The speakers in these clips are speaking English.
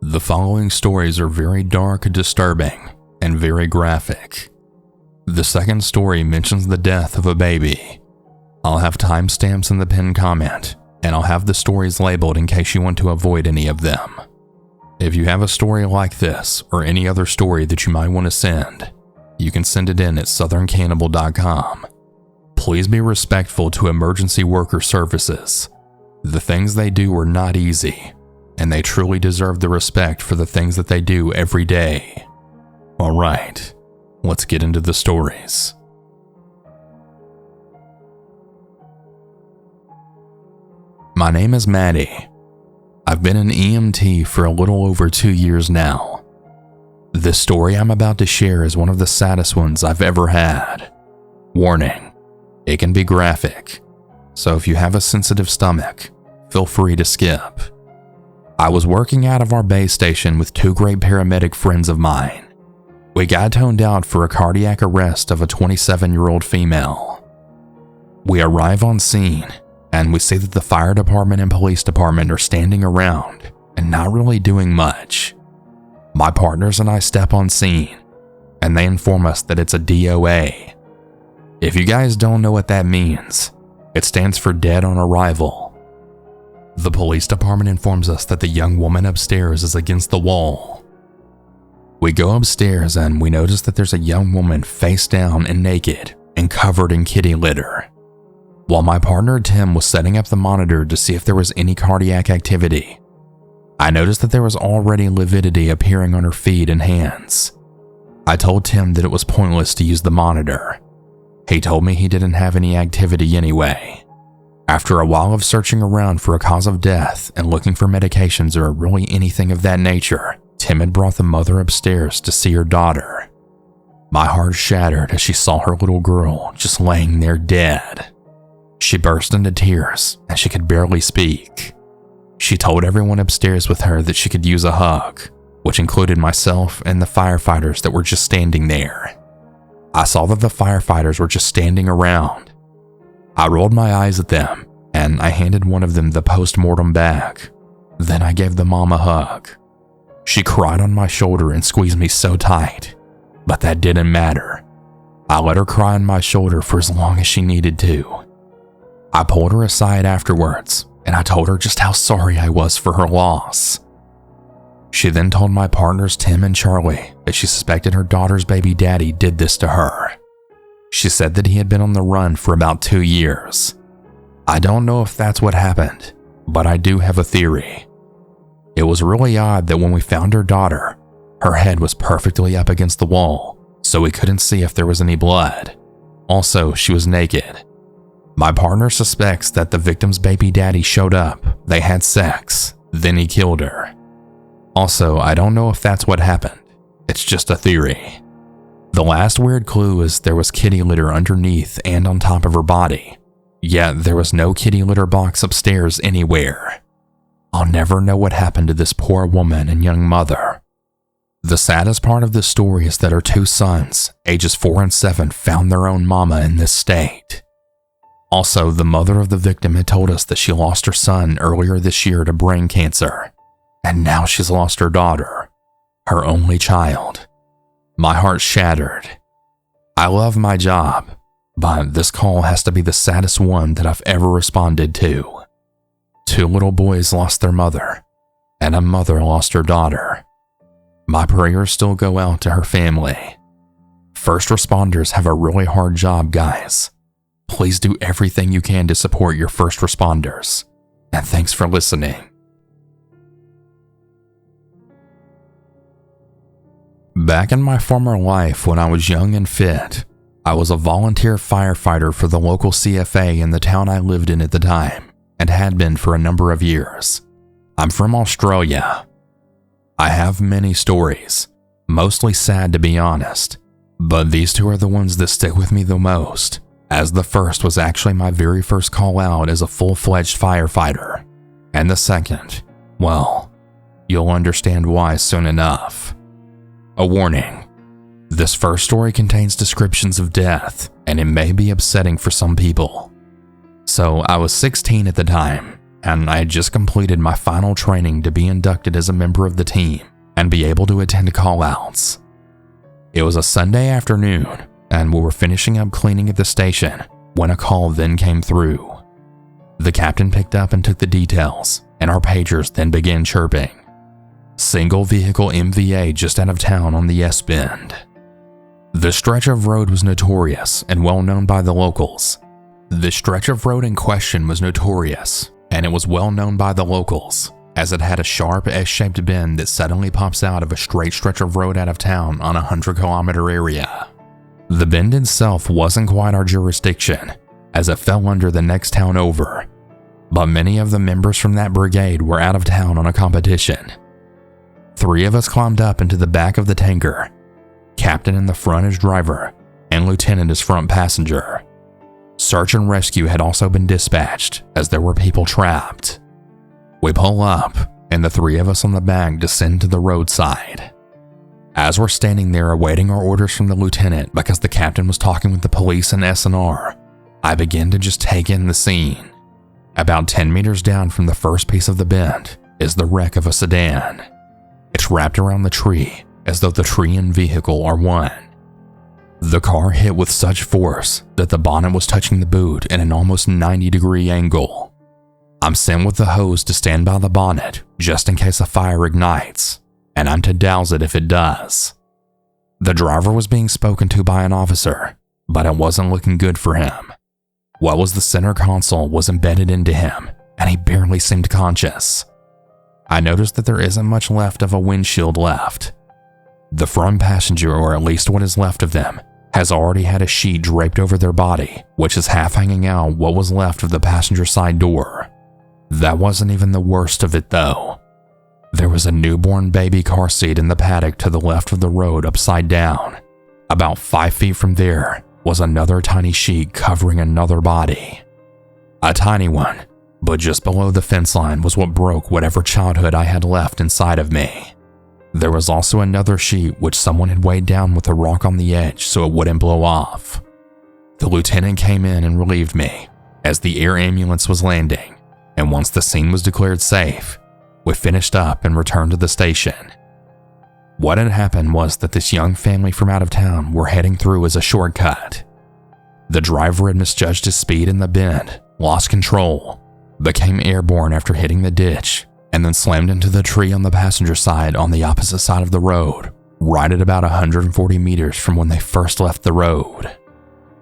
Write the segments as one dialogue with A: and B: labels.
A: The following stories are very dark, disturbing, and very graphic. The second story mentions the death of a baby. I'll have timestamps in the pinned comment, and I'll have the stories labeled in case you want to avoid any of them. If you have a story like this, or any other story that you might want to send, you can send it in at southerncannibal.com. Please be respectful to emergency worker services. The things they do are not easy, and they truly deserve the respect for the things that they do every day. Alright, let's get into the stories. My name is Madi. I've been an EMT for a little over 2 years now. This story I'm about to share is one of the saddest ones I've ever had. Warning, it can be graphic, so if you have a sensitive stomach, feel free to skip. I was working out of our base station with two great paramedic friends of mine. We got toned out for a cardiac arrest of a 27-year-old female. We arrive on scene, and we see that the fire department and police department are standing around and not really doing much. My partners and I step on scene, and they inform us that it's a DOA. If you guys don't know what that means, it stands for Dead on Arrival. The police department informs us that the young woman upstairs is against the wall. We go upstairs and we notice that there's a young woman face down and naked and covered in kitty litter. While my partner Tim was setting up the monitor to see if there was any cardiac activity, I noticed that there was already lividity appearing on her feet and hands. I told Tim that it was pointless to use the monitor. He told me he didn't have any activity anyway. After a while of searching around for a cause of death and looking for medications or really anything of that nature, Tim had brought the mother upstairs to see her daughter. My heart shattered as she saw her little girl just laying there dead. She burst into tears and she could barely speak. She told everyone upstairs with her that she could use a hug, which included myself and the firefighters that were just standing there. I saw that the firefighters were just standing around. I rolled my eyes at them, and I handed one of them the post-mortem bag. Then I gave the mom a hug. She cried on my shoulder and squeezed me so tight, but that didn't matter. I let her cry on my shoulder for as long as she needed to. I pulled her aside afterwards, and I told her just how sorry I was for her loss. She then told my partners Tim and Charlie that she suspected her daughter's baby daddy did this to her. She said that he had been on the run for about 2 years. I don't know if that's what happened, but I do have a theory. It was really odd that when we found her daughter, her head was perfectly up against the wall, so we couldn't see if there was any blood. Also, she was naked. My partner suspects that the victim's baby daddy showed up, they had sex, then he killed her. Also, I don't know if that's what happened. It's just a theory. The last weird clue is there was kitty litter underneath and on top of her body, yet there was no kitty litter box upstairs anywhere. I'll never know what happened to this poor woman and young mother. The saddest part of this story is that her two sons, ages 4 and 7, found their own mama in this state. Also, the mother of the victim had told us that she lost her son earlier this year to brain cancer, and now she's lost her daughter, her only child. My heart shattered. I love my job, but this call has to be the saddest one that I've ever responded to. 2 little boys lost their mother, and a mother lost her daughter. My prayers still go out to her family. First responders have a really hard job, guys. Please do everything you can to support your first responders, and thanks for listening. Back in my former life when I was young and fit, I was a volunteer firefighter for the local CFA in the town I lived in at the time, and had been for a number of years. I'm from Australia. I have many stories, mostly sad to be honest, but these 2 are the ones that stick with me the most, as the first was actually my very first call out as a full-fledged firefighter, and the second, well, you'll understand why soon enough. A warning, this first story contains descriptions of death, and it may be upsetting for some people. So I was 16 at the time, and I had just completed my final training to be inducted as a member of the team and be able to attend call-outs. It was a Sunday afternoon, and we were finishing up cleaning at the station when a call then came through. The captain picked up and took the details, and our pagers then began chirping. Single vehicle MVA just out of town on the S-bend. The stretch of road was notorious and well known by the locals. The stretch of road in question was notorious, and it was well known by the locals, as it had a sharp S-shaped bend that suddenly pops out of a straight stretch of road out of town on a 100-kilometer area. The bend itself wasn't quite our jurisdiction, as it fell under the next town over, but many of the members from that brigade were out of town on a competition. 3 of us climbed up into the back of the tanker, captain in the front as driver, and lieutenant as front passenger. Search and rescue had also been dispatched, as there were people trapped. We pull up, and the 3 of us on the back descend to the roadside. As we're standing there awaiting our orders from the lieutenant because the captain was talking with the police and SNR, I begin to just take in the scene. About 10 meters down from the first piece of the bend is the wreck of a sedan. It's wrapped around the tree as though the tree and vehicle are one. The car hit with such force that the bonnet was touching the boot at an almost 90-degree angle. I'm sent with the hose to stand by the bonnet just in case a fire ignites, and I'm to douse it if it does. The driver was being spoken to by an officer, but it wasn't looking good for him. What was the center console was embedded into him, and he barely seemed conscious. I noticed that there isn't much left of a windshield left. The front passenger, or at least what is left of them, has already had a sheet draped over their body, which is half hanging out what was left of the passenger side door. That wasn't even the worst of it though. There was a newborn baby car seat in the paddock to the left of the road upside down. About 5 feet from there was another tiny sheet covering another body. A tiny one, but just below the fence line was what broke whatever childhood I had left inside of me. There was also another sheet which someone had weighed down with a rock on the edge so it wouldn't blow off. The lieutenant came in and relieved me as the air ambulance was landing, and once the scene was declared safe, we finished up and returned to the station. What had happened was that this young family from out of town were heading through as a shortcut. The driver had misjudged his speed in the bend, lost control, became airborne after hitting the ditch, and then slammed into the tree on the passenger side on the opposite side of the road, right at about 140 meters from when they first left the road.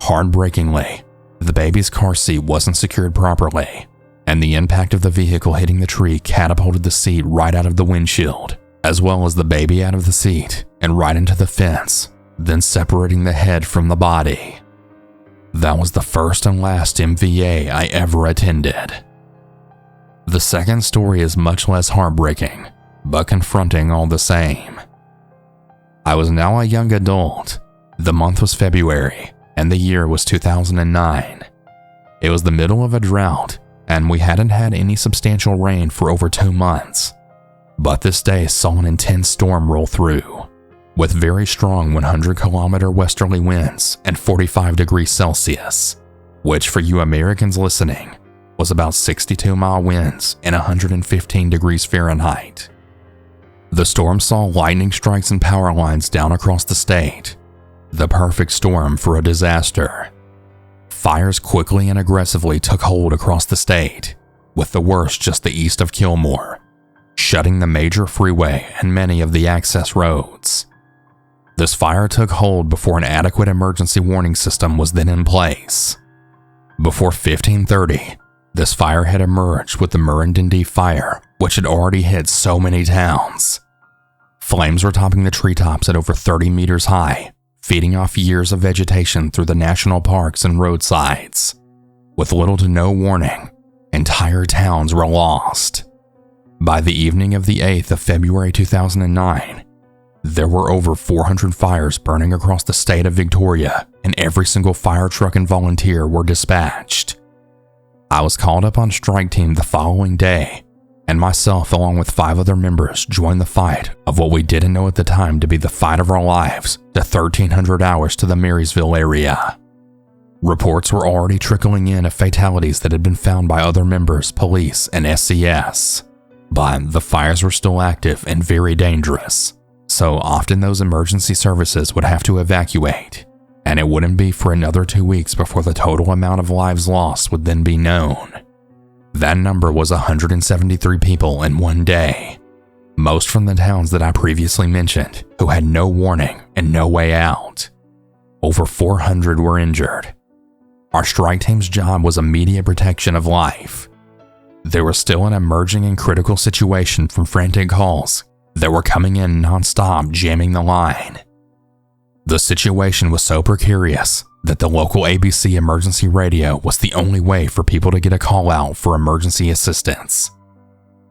A: Heartbreakingly, the baby's car seat wasn't secured properly, and the impact of the vehicle hitting the tree catapulted the seat right out of the windshield, as well as the baby out of the seat and right into the fence, then separating the head from the body. That was the first and last MVA I ever attended. The second story is much less heartbreaking, but confronting all the same. I was now a young adult. The month was February, and the year was 2009. It was the middle of a drought, and we hadn't had any substantial rain for over 2 months. But this day saw an intense storm roll through, with very strong 100-kilometer westerly winds and 45 degrees Celsius, which for you Americans listening was about 62-mile winds and 115 degrees Fahrenheit. The storm saw lightning strikes and power lines down across the state, the perfect storm for a disaster. Fires quickly and aggressively took hold across the state, with the worst just the east of Kilmore, shutting the major freeway and many of the access roads. This fire took hold before an adequate emergency warning system was then in place. Before 1530, this fire had emerged with the Murrindindi fire, which had already hit so many towns. Flames were topping the treetops at over 30 meters high, feeding off years of vegetation through the national parks and roadsides. With little to no warning, entire towns were lost. By the evening of the 8th of February 2009, there were over 400 fires burning across the state of Victoria, and every single fire truck and volunteer were dispatched. I was called up on strike team the following day, and myself along with 5 other members joined the fight of what we didn't know at the time to be the fight of our lives, the 1,300 hours to the Marysville area. Reports were already trickling in of fatalities that had been found by other members, police, and SCS. But the fires were still active and very dangerous, so often those emergency services would have to evacuate, and it wouldn't be for another 2 weeks before the total amount of lives lost would then be known. That number was 173 people in one day, most from the towns that I previously mentioned, who had no warning and no way out. Over 400 were injured. Our strike team's job was immediate protection of life. There was still an emerging and critical situation from frantic calls that were coming in non-stop, jamming the line. The situation was so precarious that the local ABC emergency radio was the only way for people to get a call out for emergency assistance.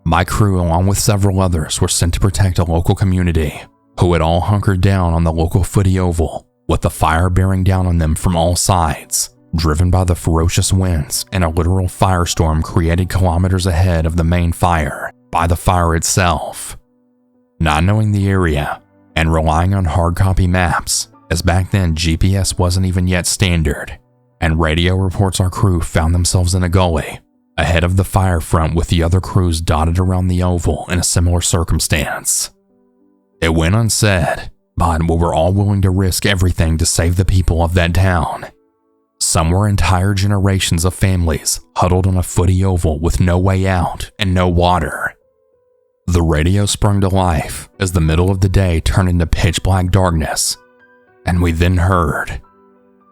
A: My crew, along with several others, were sent to protect a local community who had all hunkered down on the local footy oval with the fire bearing down on them from all sides, driven by the ferocious winds and a literal firestorm created kilometers ahead of the main fire by the fire itself. Not knowing the area and relying on hard copy maps, as back then GPS wasn't even yet standard, and radio reports our crew found themselves in a gully ahead of the fire front with the other crews dotted around the oval in a similar circumstance. It went unsaid, but we were all willing to risk everything to save the people of that town. Some were entire generations of families huddled on a footy oval with no way out and no water. The radio sprung to life as the middle of the day turned into pitch black darkness, and we then heard,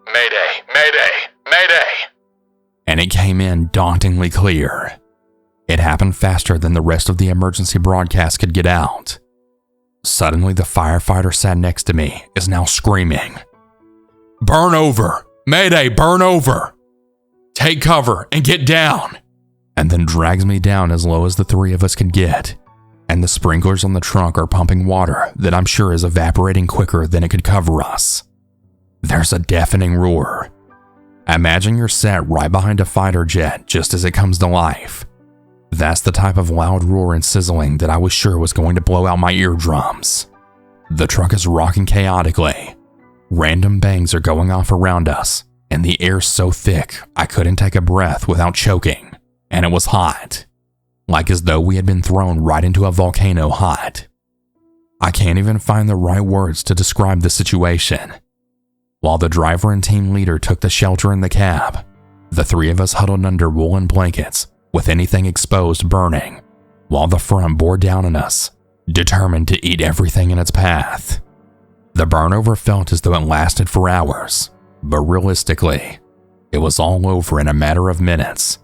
A: "Mayday, Mayday, Mayday!" And it came in dauntingly clear. It happened faster than the rest of the emergency broadcast could get out. Suddenly, the firefighter sat next to me is now screaming, "Burn over! Mayday, burn over! Take cover and get down!" And then drags me down as low as the three of us could get, and the sprinklers on the trunk are pumping water that I'm sure is evaporating quicker than it could cover us. There's a deafening roar. Imagine you're set right behind a fighter jet just as it comes to life. That's the type of loud roar and sizzling that I was sure was going to blow out my eardrums. The truck is rocking chaotically. Random bangs are going off around us, and the air's so thick I couldn't take a breath without choking, and it was hot, like as though we had been thrown right into a volcano hot. I can't even find the right words to describe the situation. While the driver and team leader took the shelter in the cab, the three of us huddled under woolen blankets with anything exposed burning, while the front bore down on us, determined to eat everything in its path. The burnover felt as though it lasted for hours, but realistically, it was all over in a matter of minutes,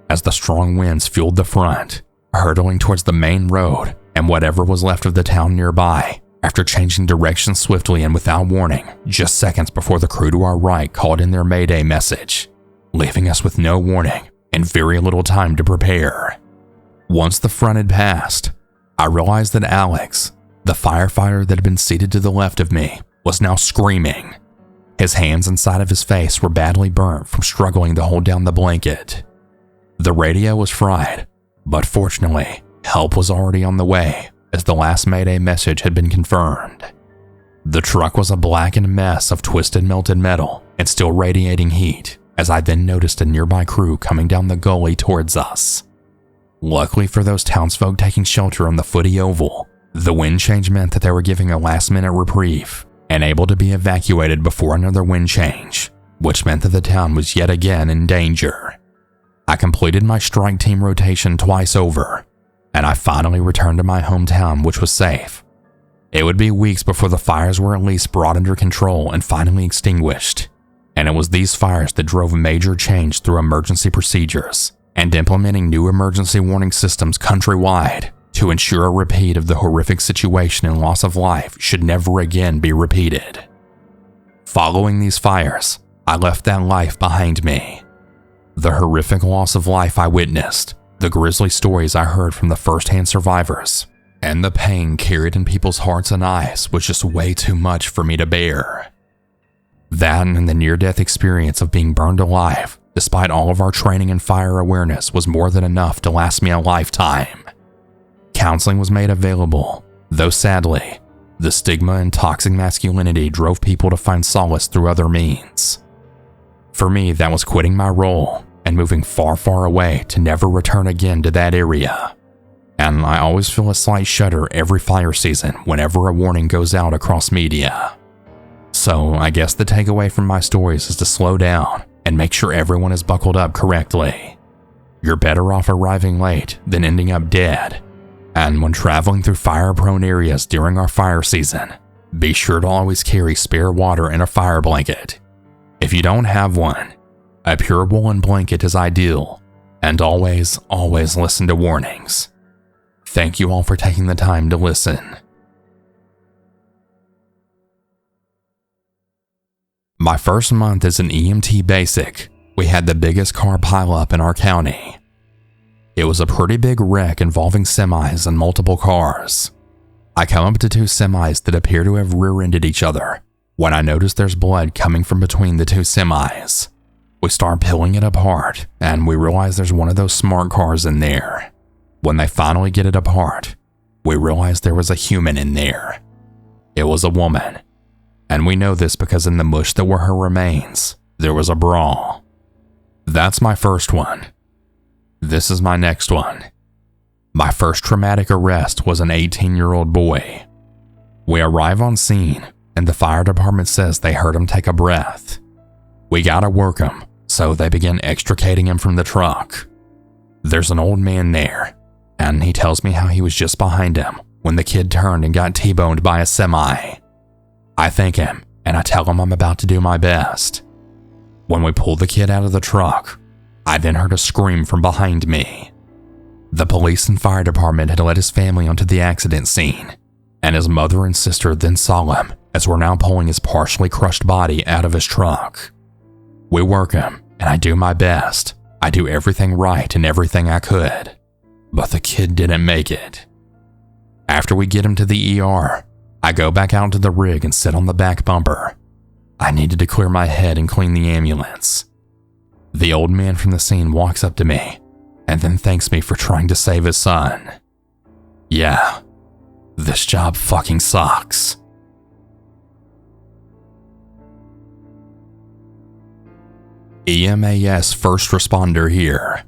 A: as the strong winds fueled the front, hurtling towards the main road and whatever was left of the town nearby, after changing direction swiftly and without warning, just seconds before the crew to our right called in their Mayday message, leaving us with no warning and very little time to prepare. Once the front had passed, I realized that Alex, the firefighter that had been seated to the left of me, was now screaming. His hands inside of his face were badly burnt from struggling to hold down the blanket. The radio was fried, but fortunately, help was already on the way as the last Mayday message had been confirmed. The truck was a blackened mess of twisted melted metal and still radiating heat, as I then noticed a nearby crew coming down the gully towards us. Luckily for those townsfolk taking shelter on the footy oval, the wind change meant that they were giving a last-minute reprieve and able to be evacuated before another wind change, which meant that the town was yet again in danger. I completed my strike team rotation twice over, and I finally returned to my hometown, which was safe. It would be weeks before the fires were at least brought under control and finally extinguished, and it was these fires that drove major change through emergency procedures and implementing new emergency warning systems countrywide to ensure a repeat of the horrific situation and loss of life should never again be repeated. Following these fires, I left that life behind me. The horrific loss of life I witnessed, the grisly stories I heard from the first-hand survivors, and the pain carried in people's hearts and eyes was just way too much for me to bear. That and the near-death experience of being burned alive, despite all of our training and fire awareness, was more than enough to last me a lifetime. Counseling was made available, though sadly, the stigma and toxic masculinity drove people to find solace through other means. For me, that was quitting my role and moving far, far away to never return again to that area. And I always feel a slight shudder every fire season whenever a warning goes out across media. So I guess the takeaway from my stories is to slow down and make sure everyone is buckled up correctly. You're better off arriving late than ending up dead. And when traveling through fire-prone areas during our fire season, be sure to always carry spare water and a fire blanket. If you don't have one, a pure woolen blanket is ideal, and always, always listen to warnings. Thank you all for taking the time to listen. My first month as an EMT basic, we had the biggest car pileup in our county. It was a pretty big wreck involving semis and multiple cars. I come up to two semis that appear to have rear-ended each other when I notice there's blood coming from between the two semis. We start peeling it apart and we realize there's one of those smart cars in there. When they finally get it apart, we realize there was a human in there. It was a woman. And we know this because in the mush that were her remains, there was a bra. That's my first one. This is my next one. My first traumatic arrest was an 18-year-old boy. We arrive on scene, and the fire department says they heard him take a breath. We gotta work him, so they begin extricating him from the truck. There's an old man there, and he tells me how he was just behind him when the kid turned and got T-boned by a semi. I thank him, and I tell him I'm about to do my best. When we pull the kid out of the truck, I then heard a scream from behind me. The police and fire department had led his family onto the accident scene, and his mother and sister then saw him as we're now pulling his partially crushed body out of his truck. We work him, and I do my best. I do everything right and everything I could. But the kid didn't make it. After we get him to the ER, I go back out to the rig and sit on the back bumper. I needed to clear my head and clean the ambulance. The old man from the scene walks up to me and then thanks me for trying to save his son. Yeah, this job fucking sucks. EMAS first responder here.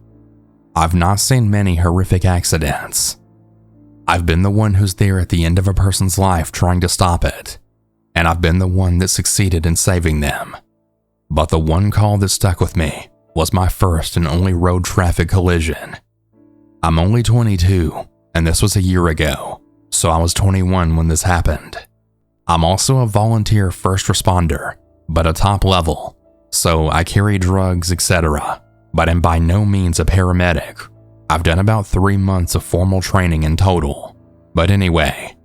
A: I've not seen many horrific accidents. I've been the one who's there at the end of a person's life trying to stop it, and I've been the one that succeeded in saving them. But the one call that stuck with me was my first and only road traffic collision. I'm only 22, and this was a year ago, so I was 21 when this happened. I'm also a volunteer first responder, but a top level, so I carry drugs, etc., but am by no means a paramedic. I've done about 3 months of formal training in total. But anyway,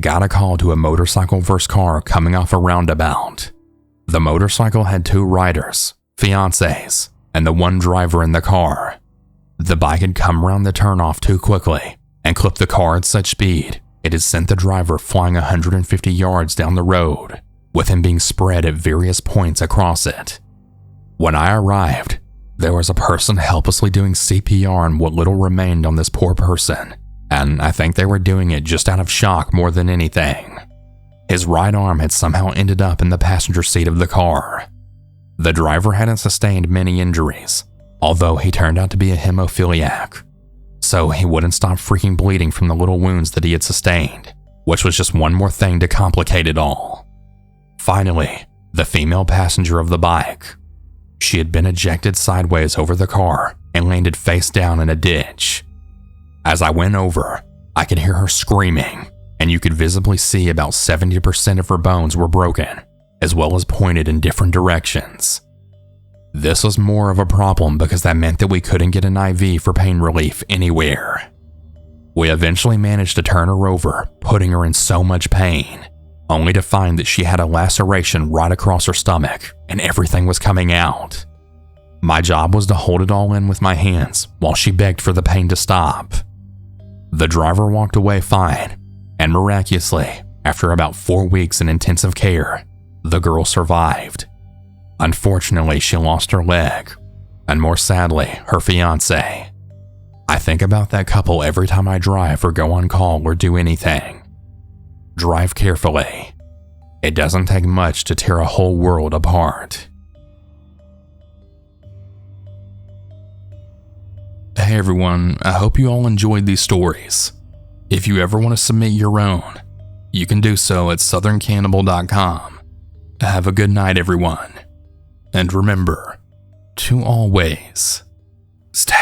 A: got a call to a motorcycle versus car coming off a roundabout. The motorcycle had 2 riders, fiancés, and the one driver in the car. The bike had come around the turnoff too quickly and clipped the car at such speed it had sent the driver flying 150 yards down the road, with him being spread at various points across it. When I arrived, there was a person helplessly doing CPR on what little remained on this poor person, and I think they were doing it just out of shock more than anything. His right arm had somehow ended up in the passenger seat of the car. The driver hadn't sustained many injuries, although he turned out to be a hemophiliac, so he wouldn't stop freaking bleeding from the little wounds that he had sustained, which was just one more thing to complicate it all. Finally, the female passenger of the bike. She had been ejected sideways over the car and landed face down in a ditch. As I went over, I could hear her screaming, and you could visibly see about 70% of her bones were broken, as well as pointed in different directions. This was more of a problem because that meant that we couldn't get an IV for pain relief anywhere. We eventually managed to turn her over, putting her in so much pain, only to find that she had a laceration right across her stomach and everything was coming out. My job was to hold it all in with my hands while she begged for the pain to stop. The driver walked away fine, and miraculously, after about 4 weeks in intensive care, the girl survived. Unfortunately, she lost her leg, and more sadly, her fiancé. I think about that couple every time I drive or go on call or do anything. Drive carefully. It doesn't take much to tear a whole world apart. Hey everyone, I hope you all enjoyed these stories. If you ever want to submit your own, you can do so at southerncannibal.com. Have a good night, everyone. And remember to always stay